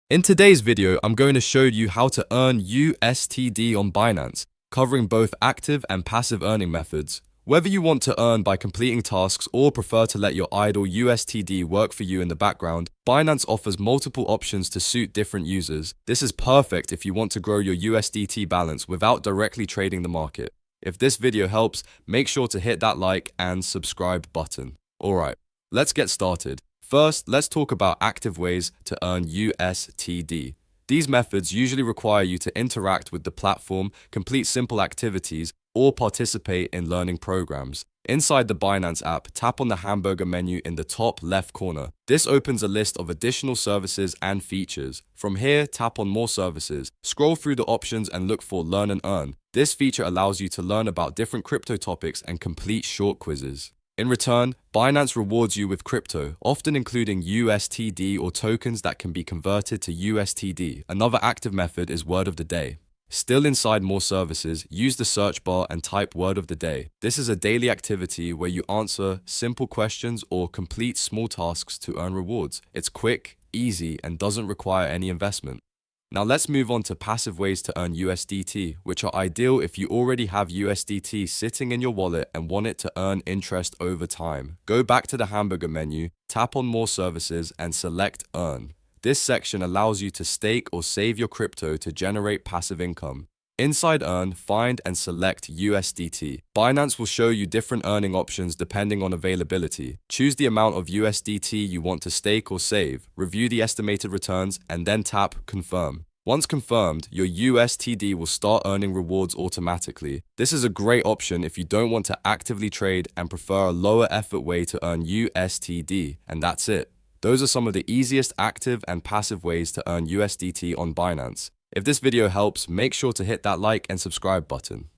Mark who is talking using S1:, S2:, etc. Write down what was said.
S1: In today's video, I'm going to show you how to earn USTD on Binance, covering both active and passive earning methods. Whether you want to earn by completing tasks or prefer to let your idle USTD work for you in the background, Binance offers multiple options to suit different users. This is perfect if you want to grow your USDT balance without directly trading the market. If this video helps, make sure to hit that like and subscribe button. Alright, let's get started. First, let's talk about active ways to earn USTD. These methods usually require you to interact with the platform, complete simple activities, or participate in learning programs. Inside the Binance app, tap on the hamburger menu in the top left corner. This opens a list of additional services and features. From here, tap on More Services. Scroll through the options and look for Learn and Earn. This feature allows you to learn about different crypto topics and complete short quizzes. In return, Binance rewards you with crypto, often including USTD or tokens that can be converted to USTD. Another active method is Word of the Day. Still inside More Services, use the search bar and type Word of the Day. This is a daily activity where you answer simple questions or complete small tasks to earn rewards. It's quick, easy, and doesn't require any investment. Now let's move on to passive ways to earn USDT, which are ideal if you already have USDT sitting in your wallet and want it to earn interest over time. Go back to the hamburger menu, tap on More Services, and select Earn. This section allows you to stake or save your crypto to generate passive income. Inside Earn, find and select USDT. Binance will show you different earning options depending on availability. Choose the amount of USDT you want to stake or save, review the estimated returns, and then tap Confirm. Once confirmed, your USTD will start earning rewards automatically. This is a great option if you don't want to actively trade and prefer a lower effort way to earn USTD, and that's it. Those are some of the easiest active and passive ways to earn USDT on Binance. If this video helps, make sure to hit that like and subscribe button.